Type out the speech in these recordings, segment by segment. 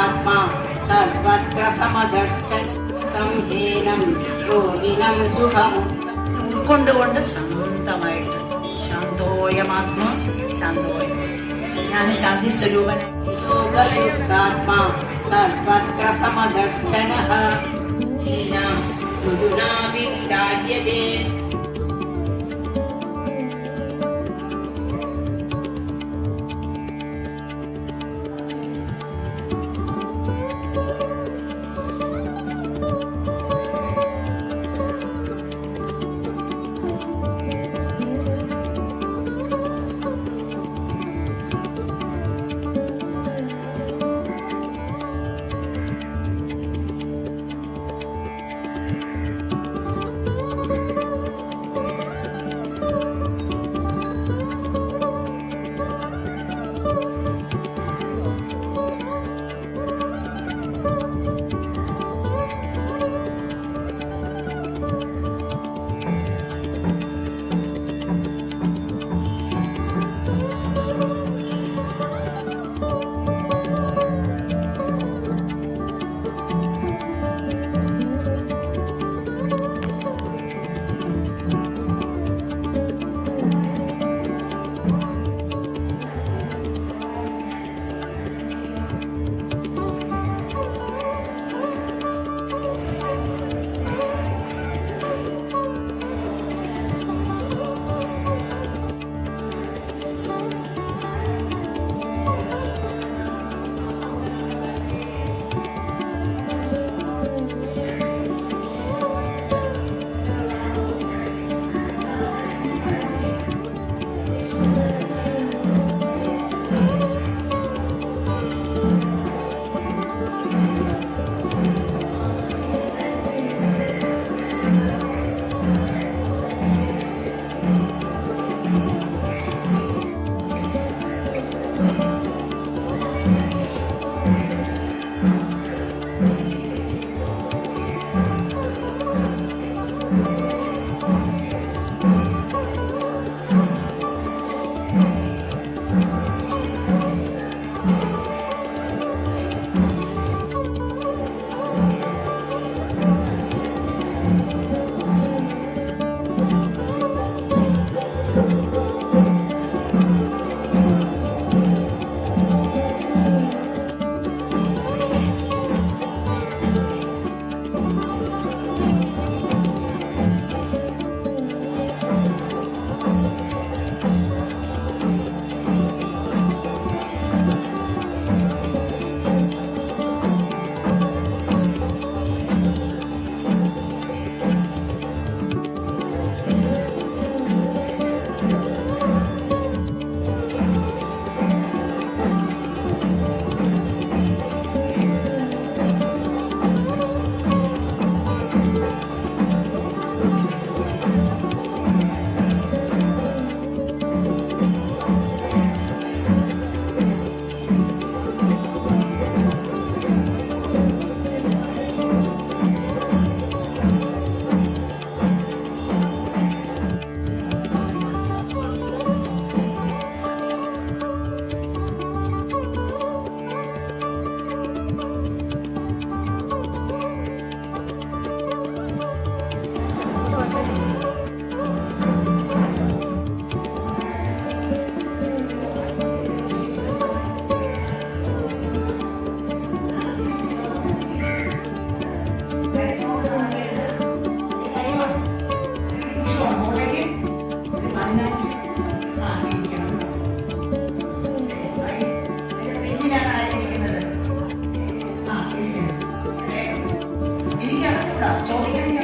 യുക്താത്മാ സർവത്ര സമദർശനം ഹീനം രോഗിണം സുഖമുക്തം. ഉൾക്കൊണ്ടുകൊണ്ട് ശാന്തമായിട്ട് ശാന്തോയമാത്മാ ശാന്തോയ ഞാൻ ശാന്തി സ്വരൂപൻ. യോഗയുക്താത്മാ സർവത്ര സമദർശനഃ ഹീനം സുഗുണാ വിരാജ്യതേ.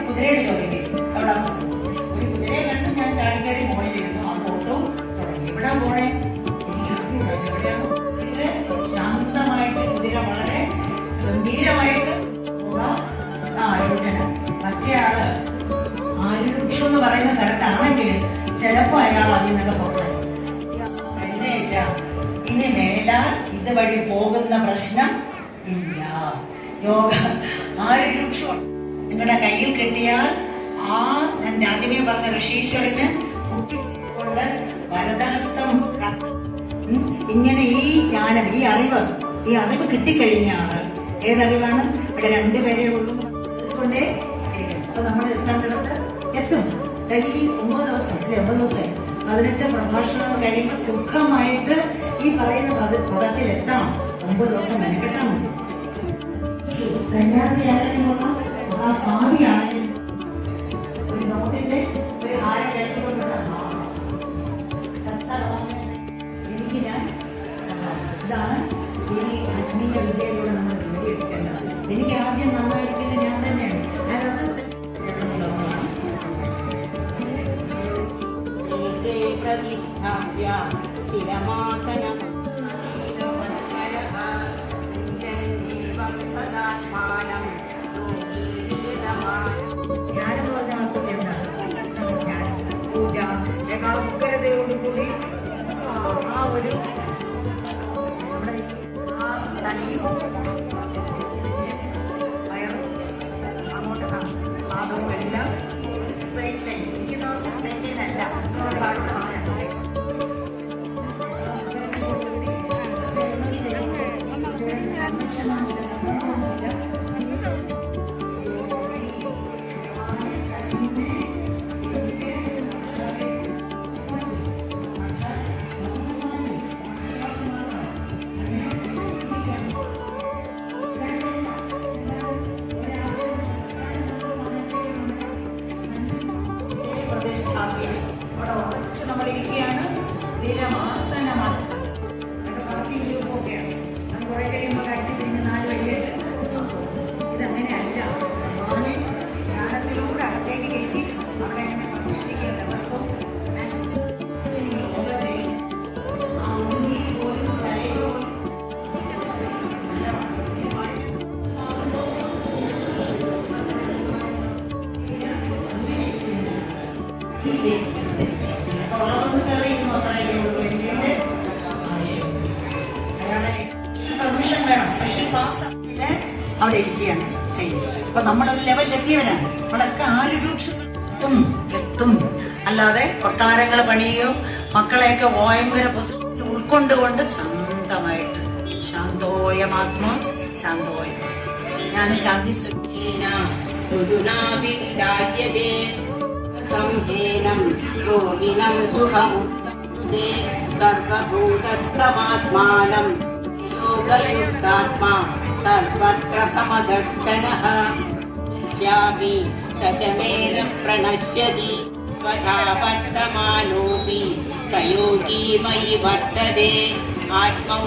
കുതിരയുടെ ചോദിക്കും എവിടെ ഒരു കുതിരയെ കണ്ടു ഞാൻ ചാടിക്കയറി മോളിലിരുന്നു. ആ ഓട്ടോ തുടങ്ങി. എവിടാ പോണേ എനിക്ക് എവിടെയാണ്. ശാന്തമായിട്ട് കുതിര വളരെ ഗംഭീരമായിട്ട് ആരോഗ്യന് മറ്റേ ആള് ആരുക്ഷു എന്ന് പറയുന്ന സ്ഥലത്താണെങ്കിൽ ചിലപ്പോ അയാൾ അതിൽ നിന്നൊക്കെ പുറത്തു ഇല്ല. ഇനി മേലാൽ ഇതുവഴി പോകുന്ന പ്രശ്നം ഇല്ല. യോഗ ആരുക്ഷമാണ് നിങ്ങളുടെ കയ്യിൽ കിട്ടിയാൽ ആ ഞാൻ ആദ്യമേ പറഞ്ഞ ഋഷീശ്വരന് കുട്ടിക്കൊണ്ട് വരദഹസ്തം ഇങ്ങനെ ഈ ജ്ഞാനം ഈ അറിവ് ഈ അറിവ് കിട്ടിക്കഴിഞ്ഞാണ് ഏതറിവാണ് ഇവിടെ രണ്ടുപേരേ ഉള്ളൂ കൊണ്ടേ ഇരിക്കണം. അപ്പൊ നമ്മൾ എത്തേണ്ടിടത്ത് എത്തും. ഈ 9 ദിവസം അല്ലെ 9 ദിവസമായി 18 പ്രഭാഷണം കഴിയുമ്പോൾ സുഖമായിട്ട് ഈ പറയുന്ന പദത്തിലെത്താം. 9 ദിവസം മെനക്കെട്ടാൽ മതി. സന്യാസിയായാലും കൊള്ളാം, ആ ഭാവിയാണെങ്കിലും ഒരു നോട്ടിന്റെ ഒരു ഹാരം എടുത്തുകൊണ്ടുള്ള എനിക്ക് ഞാൻ ഇതാണ് ഈ ആത്മീയ വിദ്യയിലൂടെ നമ്മൾ നേടിയെടുക്കേണ്ടത്. എനിക്ക് ആദ്യം നന്നായിരിക്കുന്നത് ഞാൻ തന്നെയാണ്. ഞാനത് ശ്ലോകമാണ്. പ്രതിഷ്ഠാവ്യ സ്ഥിരമാസനം ജ്ഞാനം എന്ന് പറഞ്ഞ വസ്തുത എന്താണ്? ജ്ഞാനം, പൂജ, ഏകാഗ്രതയോടുകൂടി ആ ഒരു നമ്മുടെ ആ തലയും വയറും അങ്ങോട്ട് പാദവും എല്ലാം സ്ട്രൈറ്റ് ലൈൻ ഇരിക്കുന്നവർക്ക് സ്ട്രൈറ്റ് ലൈൻ അല്ല. അവിടെ ഉറച്ച് നമ്മളിരിക്കുകയാണ്. സ്ഥിരമാസനമാണ്. ഒക്കെയാണ് അത് കുറെ കഴിയുമ്പോൾ കഴിച്ച് പിന്നെ 4 വഴിയായിട്ട് ഇതങ്ങനെയല്ല. ഭഗവാനെ ജ്ഞാനത്തിലൂടെ അകത്തേക്ക് കയറ്റി അവിടെ അങ്ങനെ പ്രതിഷ്ഠിക്കുക. ദിവസവും ആ ഉള്ളിൽ പോലും ശരീരവും പെർമിഷൻ വേണം. സ്പെഷ്യൽ പാസ് അവിടെ ഇരിക്കുകയാണ് ചെയ്യുന്നത്. അപ്പൊ നമ്മളൊരു ലെവലിൽ എത്തിയവരാണ്. നമ്മളൊക്കെ ആരുരൂക്ഷത്തും എത്തും. അല്ലാതെ കൊട്ടാരങ്ങൾ പണിയോ മക്കളെയൊക്കെ ഭയങ്കര ഉൾക്കൊണ്ടുകൊണ്ട് ശാന്തമായിട്ട് ശാന്തോയമാത്മാ ശാന്തോയം ഞാൻ ശാന്തി സംഹീനം രോഗിണം സുഖമുക്തേ സർവഭൂതസ്ഥമാത്മാനം യോഗയുക്താത്മാ സർവത്ര സമദർശനഃ ശ്യാമി തജമേന പ്രണശ്യതി സ്വധാ വർത്തമാനോപി സയോഗീ മയി വർത്തതേ ആത്മൗ